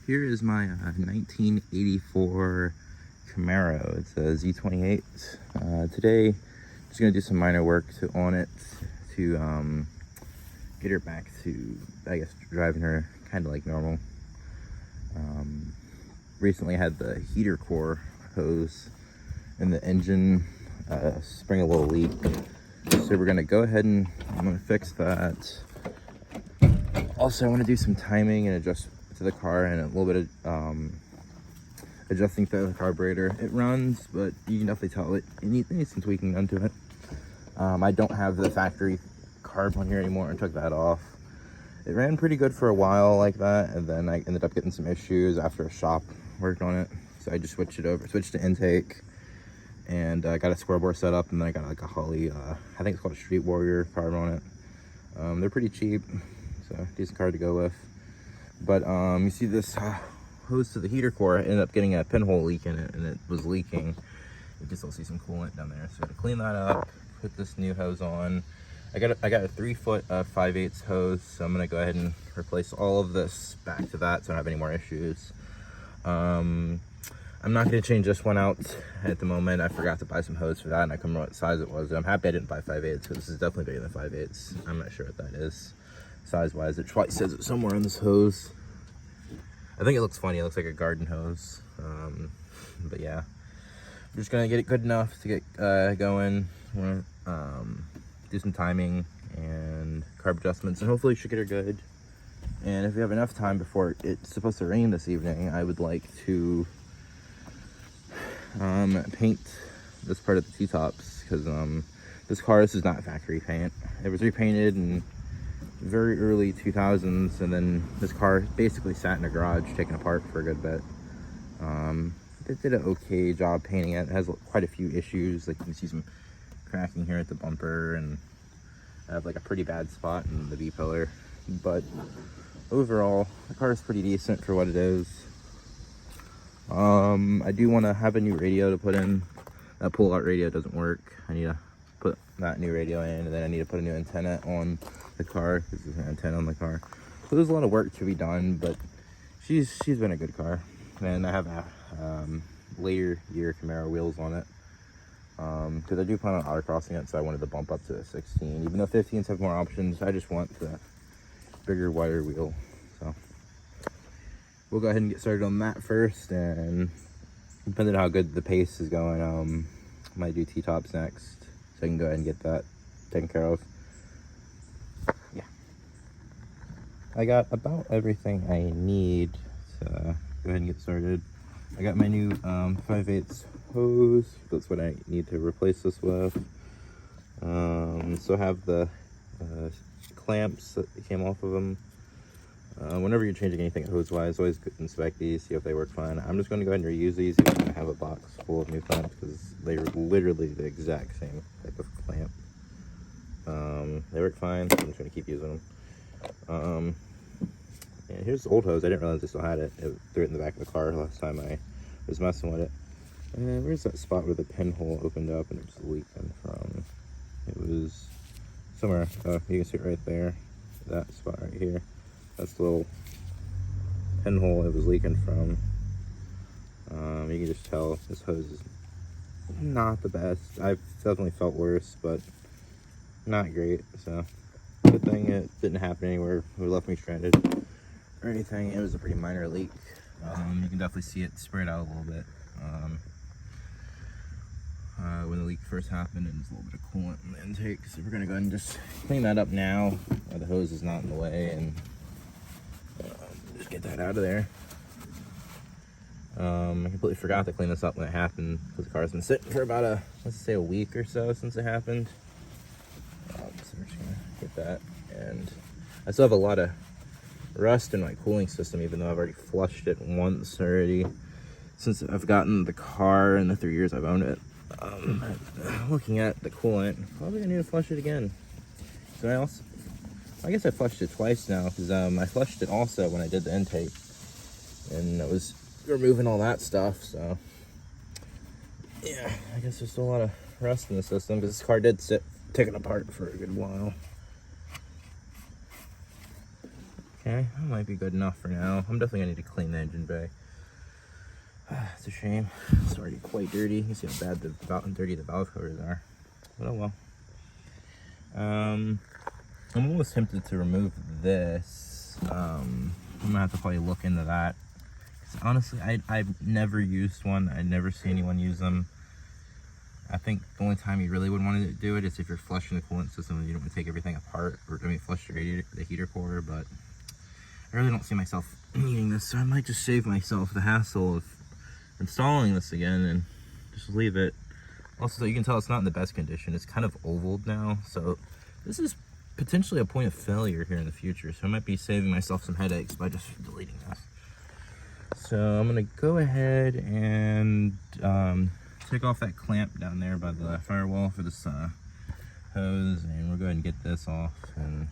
Here is my 1984 Camaro. It's a Z28. Today, just gonna do some minor work on it to get her back to, I guess, driving her kind of like normal. Recently had the heater core hose in the engine spring a little leak. So we're gonna go ahead and I'm gonna fix that. Also, I want to do some timing and adjust to the car and a little bit of adjusting to the carburetor. It runs, but you can definitely tell it needs some tweaking done to it. I don't have the factory carb on here anymore. I took that off. It ran pretty good for a while like that, and then I ended up getting some issues after a shop worked on it. So I just switched to intake, and I got a square bore set up, and then I got like a Holly, I think it's called a Street Warrior carb on it. They're pretty cheap, so decent card to go with. But you see this hose to the heater core ended up getting a pinhole leak in it, and it was leaking. You can still see some coolant down there. So to clean that up, put this new hose on. I got a 3-foot 5/8 hose, so I'm gonna go ahead and replace all of this back to that so I don't have any more issues. I'm not gonna change this one out at the moment. I forgot to buy some hose for that, and I couldn't remember what size it was. I'm happy I didn't buy 5/8 because this is definitely bigger than 5/8. I'm not sure what that is size wise. It twice says it somewhere on this hose. I think it looks funny. It looks like a garden hose. But yeah, I'm just gonna get it good enough to get going. We're gonna do some timing and carb adjustments, and hopefully should get her good. And if we have enough time before it's supposed to rain this evening, I would like to paint this part of the T-tops, because this is not factory paint. It was repainted in very early 2000s, and then this car basically sat in a garage taken apart for a good bit. It did an okay job painting it. It has quite a few issues, like you can see some cracking here at the bumper, and I have like a pretty bad spot in the B-pillar. But overall, the car is pretty decent for what it is. I do want to have a new radio to put in. That pull-out radio doesn't work. I need to put that new radio in, and then I need to put a new antenna on the car, because there's an antenna on the car. So there's a lot of work to be done, but she's been a good car. And I have a later year Camaro wheels on it, because I do plan on autocrossing it, so I wanted to bump up to a 16. Even though 15s have more options, I just want the bigger, wider wheel. So we'll go ahead and get started on that first, and depending on how good the pace is going, I might do T-tops next, so I can go ahead and get that taken care of. Yeah, I got about everything I need to go ahead and get started. I got my new 5/8 hose. That's what I need to replace this with. So I have the clamps that came off of them. Whenever you're changing anything hose-wise, always inspect these, see if they work fine. I'm just going to go ahead and reuse these, even though I have a box full of new clamps, because they're literally the exact same type of clamp. They work fine, so I'm just going to keep using them. And here's the old hose. I didn't realize I still had it. I threw it in the back of the car last time I was messing with it. And where's that spot where the pinhole opened up and it was leaking from? It was somewhere. Oh, you can see it right there. That spot right here. That's the little pinhole it was leaking from. You can just tell this hose is not the best. I've definitely felt worse, but not great. So good thing it didn't happen anywhere. It left me stranded or anything. It was a pretty minor leak. You can definitely see it spread out a little bit. When the leak first happened, and there's a little bit of coolant in the intake, so we're gonna go ahead and just clean that up now while the hose is not in the way, and just get that out of there. I completely forgot to clean this up when it happened, because the car's been sitting for about let's say a week or so since it happened. So we're just gonna get that, and I still have a lot of rust in my cooling system, even though I've already flushed it once already since I've gotten the car in the 3 years I've owned it. Looking at the coolant, probably gonna need to flush it again. So I guess I flushed it twice now, because I flushed it also when I did the intake, and it was removing all that stuff. So yeah, I guess there's still a lot of rust in the system, because this car did sit taken apart for a good while. Okay, that might be good enough for now. I'm definitely gonna need to clean the engine bay. It's a shame. It's already quite dirty. You see how bad and dirty the valve covers are. But oh well. I'm almost tempted to remove this. I'm gonna have to probably look into that. Honestly, I've never used one. I never see anyone use them. I think the only time you really would want to do it is if you're flushing the coolant system and you don't want to take everything apart, or I mean flush the heater core. But I really don't see myself needing this, so I might just save myself the hassle of installing this again and just leave it. Also, you can tell it's not in the best condition. It's kind of ovaled now, so this is potentially a point of failure here in the future. So I might be saving myself some headaches by just deleting this. So I'm gonna go ahead and take off that clamp down there by the firewall for this hose, and we'll go ahead and get this off and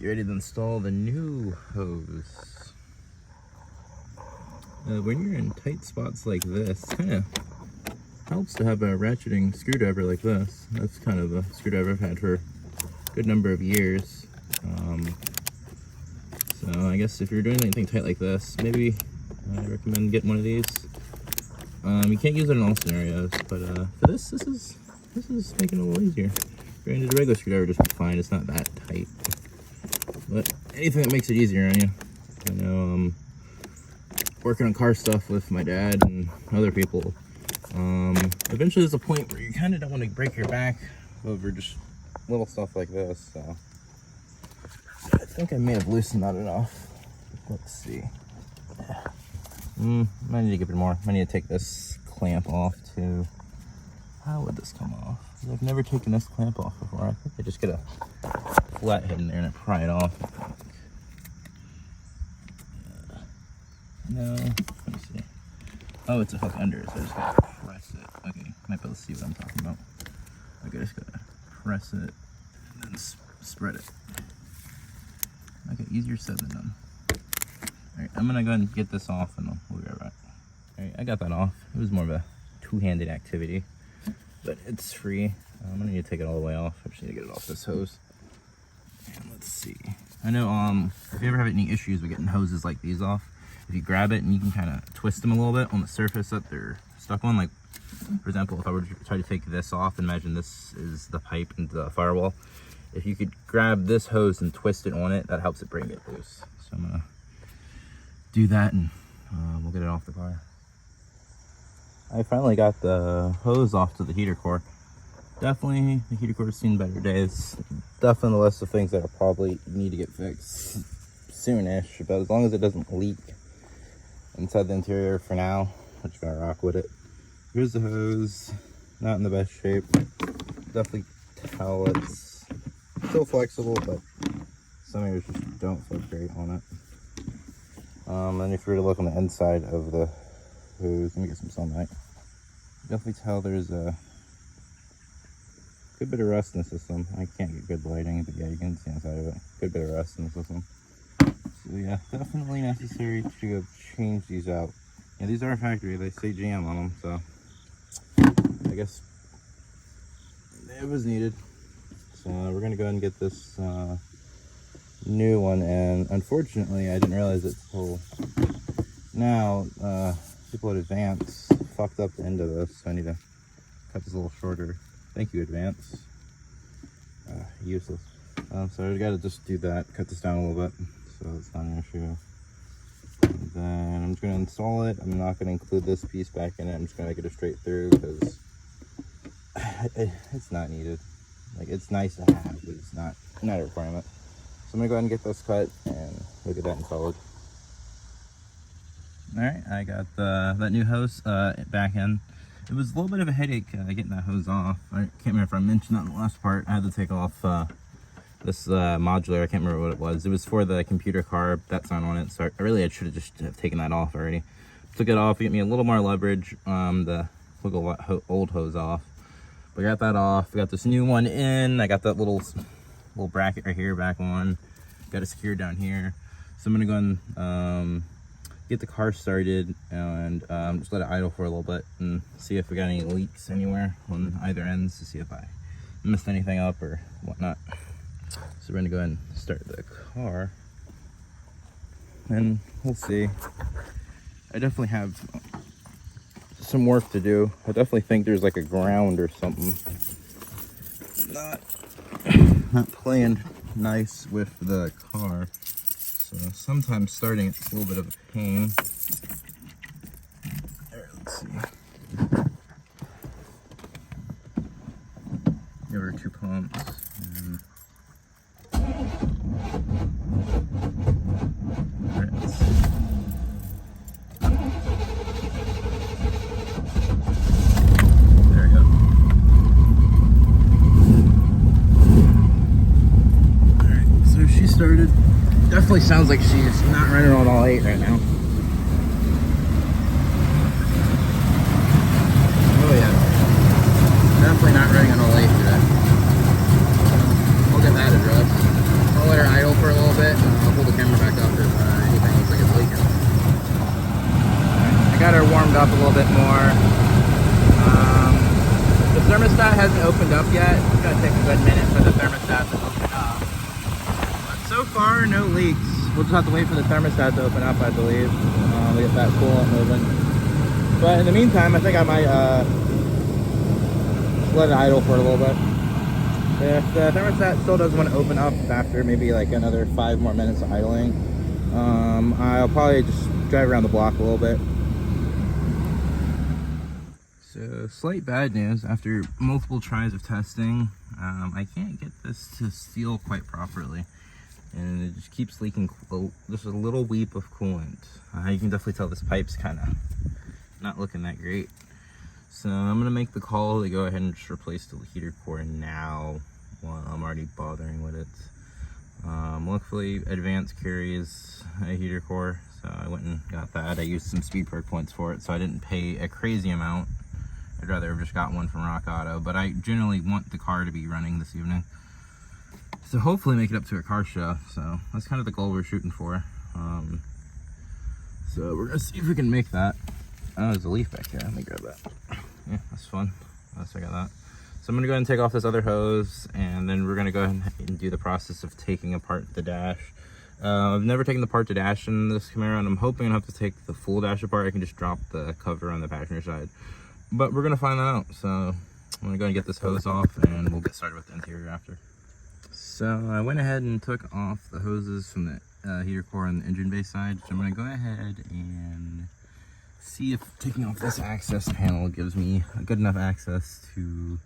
get ready to install the new hose. When you're in tight spots like this, kind of helps to have a ratcheting screwdriver like this. That's kind of a screwdriver I've had for a good number of years. So I guess if you're doing anything tight like this, maybe I recommend getting one of these. You can't use it in all scenarios, but for this is making it a little easier. Granted, a regular screwdriver just be fine. It's not that tight, but anything that makes it easier on you. I know working on car stuff with my dad and other people. Eventually, there's a point where you kind of don't want to break your back over just little stuff like this. So I think I may have loosened that enough. Let's see. I need to give it more. I need to take this clamp off too. How would this come off? I've never taken this clamp off before. I think I just get a flat head in there and I pry it off. No, let me see. Oh, it's a hook under it, so I just gotta press it. Okay, might be able to see what I'm talking about. Okay, just gotta press it and then spread it. Okay, easier said than done. Alright, I'm gonna go ahead and get this off and we'll be right back. Alright, I got that off. It was more of a two-handed activity, but it's free. I'm gonna need to take it all the way off. I just need to get it off this hose. And let's see. I know if you ever have any issues with getting hoses like these off, if you grab it and you can kind of twist them a little bit on the surface that they're stuck on, like for example, if I were to try to take this off, imagine this is the pipe into the firewall. If you could grab this hose and twist it on it, that helps it bring it loose. So I'm gonna do that and we'll get it off the car. I finally got the hose off to the heater core. Definitely, the heater core's seen better days. Definitely on the list of things that I probably need to get fixed soonish, but as long as it doesn't leak inside the interior for now, I'm just gonna rock with it. Here's the hose, not in the best shape. Definitely tell it's still flexible, but some areas just don't fit great on it. And if you were to look on the inside of the hose, let me get some sunlight. Definitely tell there's a good bit of rust in the system. I can't get good lighting, but yeah, you can see inside of it. Good bit of rust in the system. So yeah, definitely necessary to go change these out. Yeah, these are factory. They say GM on them, so I guess it was needed. So we're gonna go ahead and get this new one, and unfortunately I didn't realize it till now. People at Advance fucked up the end of this, so I need to cut this a little shorter. Thank you, Advance. Useless. So I gotta just do that, cut this down a little bit so it's not an issue. And then I'm just gonna install it. I'm not gonna include this piece back in it. I'm just gonna make it a straight through because it's not needed. Like, it's nice to have, but it's not a requirement. So I'm gonna go ahead and get this cut and we'll get that installed. Alright, I got that new hose back in. It was a little bit of a headache getting that hose off. I can't remember if I mentioned that in the last part. I had to take off this modular. I can't remember what it was. It was for the computer car. That's not on it, so I should have just taken that off already. Took it off to get me a little more leverage. The old hose off. We got that off. We got this new one in. I got that little bracket right here back on. Got it secured down here. So I'm gonna go and get the car started and just let it idle for a little bit and see if we got any leaks anywhere on either ends to see if I messed anything up or whatnot. So we're gonna go ahead and start the car. and we'll see. I definitely have some work to do. I definitely think there's like a ground or something not playing nice with the car. So sometimes starting it's a little bit of a pain. There, let's see. Give her 2 pumps. And alright, let's see. There we go. Alright, so she started. Definitely sounds like she's not running on all 8 right now. Oh yeah. Definitely not running on all 8 today. I'll get that addressed. I'll let her idle for a little bit and I'll pull the camera back up if anything looks like it's leaking. I got her warmed up a little bit more. The thermostat hasn't opened up yet. It's gonna take a good minute for the thermostat to open up. But so far, no leaks. We'll just have to wait for the thermostat to open up, I believe. To get that coolant moving. But in the meantime, I think I might let it idle for a little bit. If the thermostat still doesn't want to open up after maybe like another 5 more minutes of idling, I'll probably just drive around the block a little bit. So slight bad news, after multiple tries of testing, I can't get this to seal quite properly. And it just keeps leaking just a little weep of coolant. You can definitely tell this pipe's kind of not looking that great. So I'm gonna make the call to go ahead and just replace the heater core now while I'm already bothering with it. Luckily Advanced carries a heater core, so I went and got that. I used some speed perk points for it, so I didn't pay a crazy amount. I'd rather have just got one from Rock Auto, but I generally want the car to be running this evening. So hopefully make it up to a car show. So that's kind of the goal we're shooting for. So we're gonna see if we can make that. Oh, there's a leaf back here. Let me grab that. Yeah, that's fun. So I got that. So I'm gonna go ahead and take off this other hose, and then we're gonna go ahead and do the process of taking apart the dash. I've never taken apart the dash in this Camaro, and I'm hoping I don't have to take the full dash apart. I can just drop the cover on the passenger side. But we're gonna find that out. So I'm gonna go and get this hose off, and we'll get started with the interior after. So I went ahead and took off the hoses from the heater core on the engine bay side. So I'm going to go ahead and see if taking off this access panel gives me a good enough access to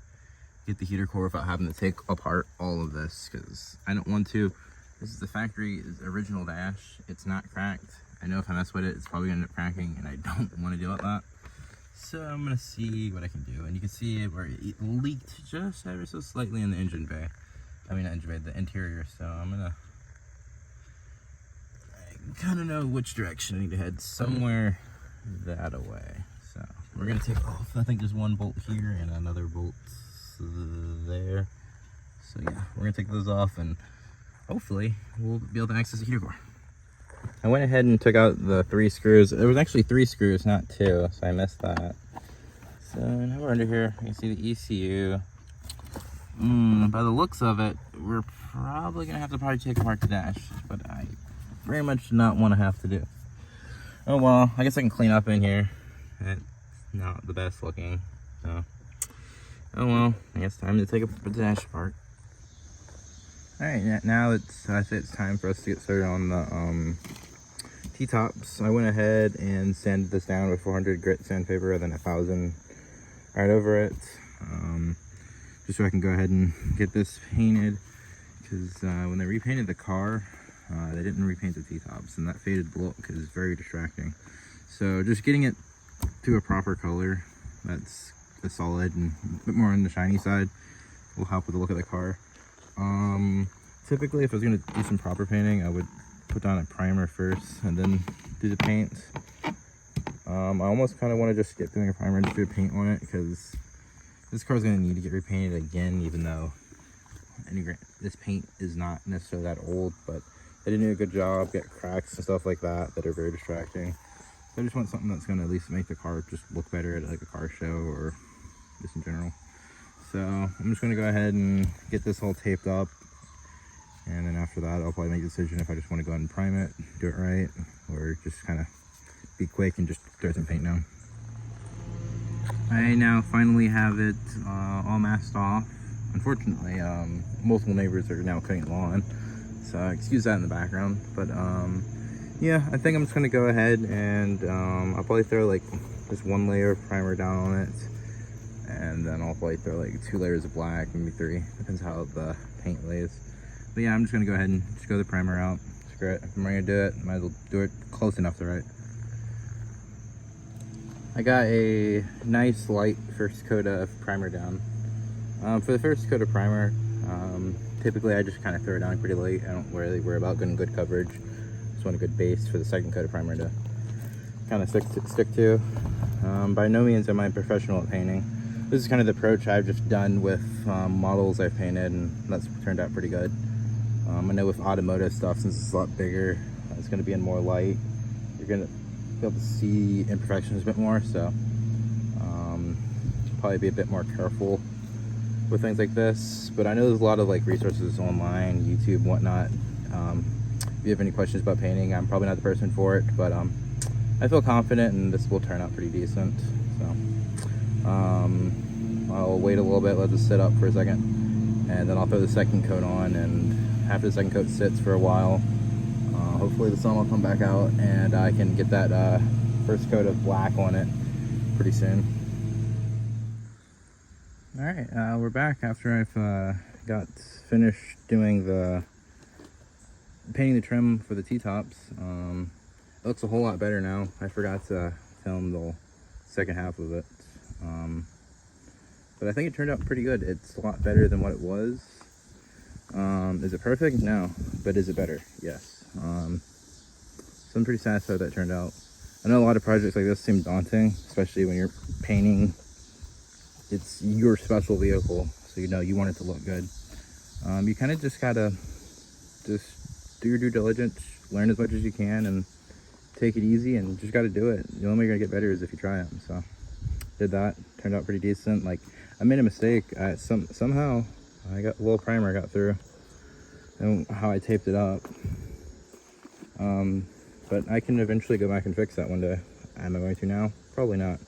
get the heater core without having to take apart all of this, because I don't want to. This is the factory original dash. It's not cracked. I know if I mess with it, it's probably going to end up cracking, and I don't want to deal with that. So I'm going to see what I can do. And you can see where it leaked just ever so slightly in the engine bay. I mean, not engine bay, the interior. So I'm gonna kind of know which direction I need to head, somewhere that away. So we're gonna take off. I think there's one bolt here and another bolt there. So yeah, we're gonna take those off, and hopefully we'll be able to access the heater core. I went ahead and took out the 3 screws. There was actually 3 screws, not 2, so I missed that. So now we're under here. You can see the ECU. By the looks of it, we're probably gonna have to take apart the dash, but I very much do not want to have to do. Oh well, I guess I can clean up in here. It's not the best looking, so oh well, I guess time to take the dash apart. Alright, now I say it's time for us to get started on the T-tops. I went ahead and sanded this down with 400 grit sandpaper and then 1000 right over it. Just so I can go ahead and get this painted, because when they repainted the car, they didn't repaint the T-tops, and that faded look is very distracting. So just getting it to a proper color that's a solid and a bit more on the shiny side will help with the look of the car. Typically, if I was going to do some proper painting, I would put down a primer first and then do the paint. I almost kind of want to just skip doing a primer and just do paint on it, because this car is going to need to get repainted again, even though this paint is not necessarily that old, but they didn't do a good job, get cracks and stuff like that that are very distracting. So I just want something that's going to at least make the car just look better at like a car show or just in general. So I'm just going to go ahead and get this all taped up And then after that, I'll probably make a decision if I just want to go ahead and prime it, do it right, or just kind of be quick and just throw some paint down. I now finally have it all masked off. Unfortunately, multiple neighbors are now cutting lawn, so excuse that in the background. But yeah, I think I'm just gonna go ahead and I'll probably throw like just 1 layer of primer down on it, and then I'll probably throw like 2 layers of black, maybe 3, depends how the paint lays. But yeah, I'm just gonna go ahead and just go the primer out. Screw it, if I'm gonna do it, might as well do it close enough to right. I got a nice light first coat of primer down. For the first coat of primer, typically I just kind of throw it down pretty late. I don't really worry about getting good coverage. Just want a good base for the second coat of primer to kind of stick to. By no means am I professional at painting. This is kind of the approach I've just done with models I've painted, and that's turned out pretty good. I know with automotive stuff, since it's a lot bigger, it's going to be in more light. You're going to be able to see imperfections a bit more, so probably be a bit more careful with things like this. But I know there's a lot of like resources online, YouTube, whatnot. If you have any questions about painting, I'm probably not the person for it, but I feel confident and this will turn out pretty decent. So I'll wait a little bit, let this sit up for a second, and then I'll throw the second coat on, and after the second coat sits for a while, hopefully the sun will come back out and I can get that first coat of black on it pretty soon. All right, we're back after I've got finished doing the painting the trim for the T-tops. It looks a whole lot better now. I forgot to film the second half of it, but I think it turned out pretty good. It's a lot better than what it was. Is it perfect? No, but is it better? Yes. So I'm pretty satisfied that turned out. I know a lot of projects like this seem daunting, especially when you're painting. It's your special vehicle, so you know you want it to look good. You kind of just gotta just do your due diligence, learn as much as you can, and take it easy, and just gotta do it. The only way you're gonna get better is if you try them. So did that, turned out pretty decent. Like, I made a mistake. Somehow I got a little primer got through, and how I taped it up. But I can eventually go back and fix that one day. Am I going to now? Probably not.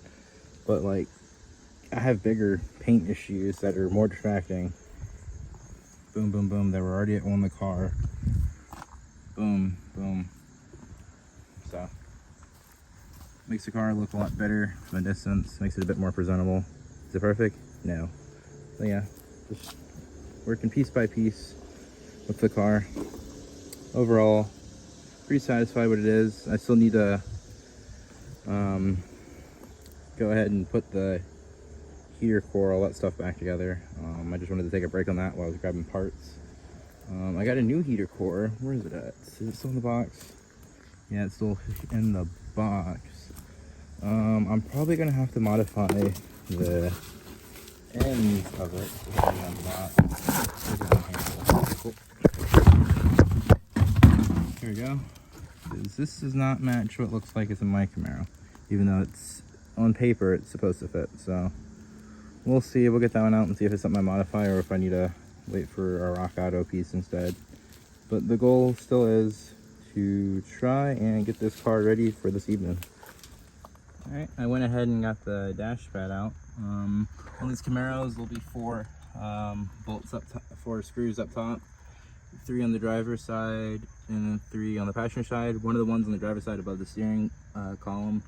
But like, I have bigger paint issues that are more distracting. Boom, boom, boom. They were already on the car. Boom, boom. So, makes the car look a lot better from a distance. Makes it a bit more presentable. Is it perfect? No. But yeah, just working piece by piece with the car. Overall, pretty satisfied with what it is. I still need to go ahead and put the heater core, all that stuff back together. I just wanted to take a break on that while I was grabbing parts. I got a new heater core. Where is it at? Is it still in the box? Yeah, it's still in the box. I'm probably gonna have to modify the ends of it. Here we go. This does not match what it looks like it's in my Camaro, even though it's on paper it's supposed to fit. So we'll see. We'll get that one out and see if it's something I modify or if I need to wait for a Rock Auto piece instead. But the goal still is to try and get this car ready for this evening. Alright, I went ahead and got the dash pad out. On these Camaros there'll be 4 bolts up top, 4 screws up top, 3 on the driver's side and then 3 on the passenger side. One of the ones on the driver's side above the steering column,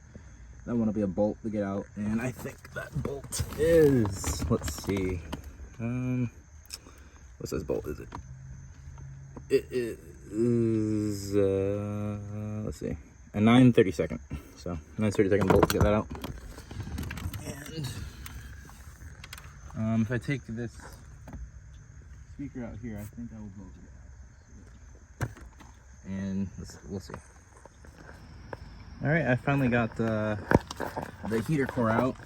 that one will be a bolt to get out, and I think that bolt is, let's see, what's this bolt, is it? It is, let's see, a 9/32. So 9/32 bolt to get that out. And if I take this speaker out here, I think I will bolt it out. And we'll see. All right, I finally got the heater core out.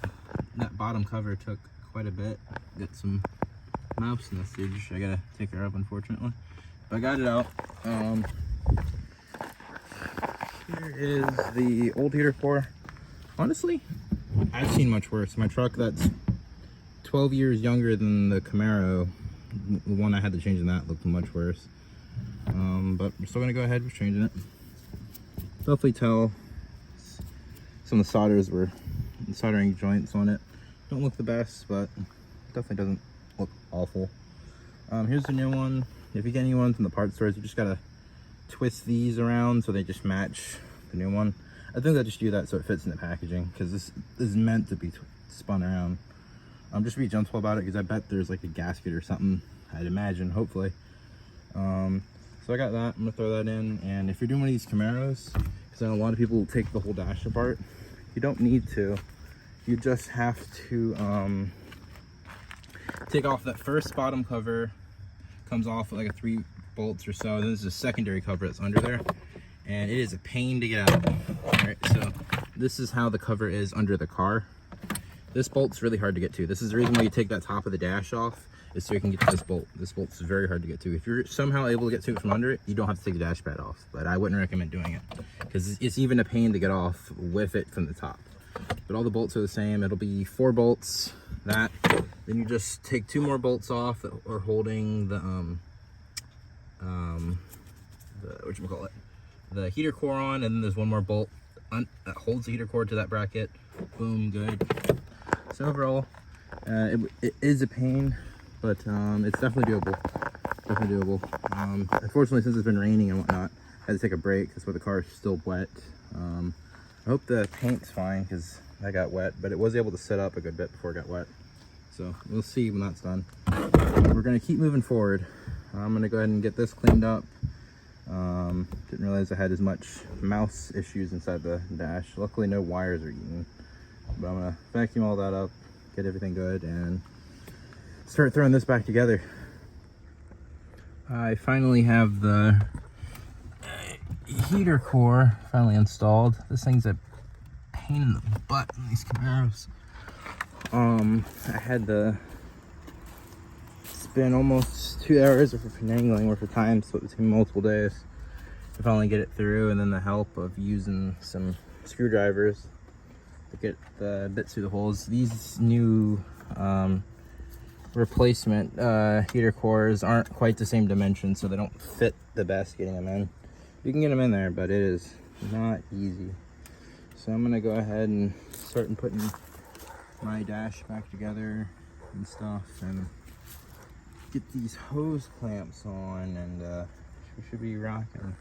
That bottom cover took quite a bit. Get some mouse message I gotta take care of, unfortunately. But I got it out. Here is the old heater core. Honestly, I've seen much worse. My truck that's 12 years younger than the Camaro, the one I had to change in that, looked much worse. But we're still gonna go ahead with changing it. Definitely tell some of the soldering joints on it don't look the best, but definitely doesn't look awful. Here's the new one. If you get any ones from the parts stores, you just gotta twist these around so they just match the new one. I think they'll just do that so it fits in the packaging, because this is meant to be spun around. Just be gentle about it, because I bet there's like a gasket or something, I'd imagine, hopefully. So I got that. I'm gonna throw that in. And if you're doing one of these Camaros, because I know a lot of people take the whole dash apart, you don't need to. You just have to take off that first bottom cover. Comes off with like 3 bolts or so. Then there's a secondary cover that's under there, and it is a pain to get out. All right, so this is how the cover is under the car. This bolt's really hard to get to. This is the reason why you take that top of the dash off, is so you can get to this bolt. This bolt's very hard to get to. If you're somehow able to get to it from under it, you don't have to take the dash pad off, but I wouldn't recommend doing it, because it's even a pain to get off with it from the top. But all the bolts are the same. It'll be 4 bolts, that. Then you just take 2 more bolts off that are holding the whatchamacallit, the heater core on, and then there's 1 more bolt that holds the heater core to that bracket. Boom, good. So overall, it is a pain, but it's definitely doable. Unfortunately, since it's been raining and whatnot, I had to take a break. That's why the car is still wet. I hope the paint's fine, because I got wet, but it was able to sit up a good bit before it got wet. So we'll see when that's done. We're gonna keep moving forward. I'm gonna go ahead and get this cleaned up. Didn't realize I had as much mouse issues inside the dash. Luckily no wires are eaten. But I'm gonna vacuum all that up, get everything good, and start throwing this back together. I finally have the heater core finally installed. This thing's a pain in the butt in these Camaros. I had to spend almost 2 hours of finagling worth of time, split between multiple days, to finally get it through, and then the help of using some screwdrivers to get the bits through the holes. These new replacement heater cores aren't quite the same dimension, so they don't fit the best getting them in. You can get them in there, but it is not easy. So I'm gonna go ahead and start putting my dash back together and stuff, and get these hose clamps on, and we should be rocking.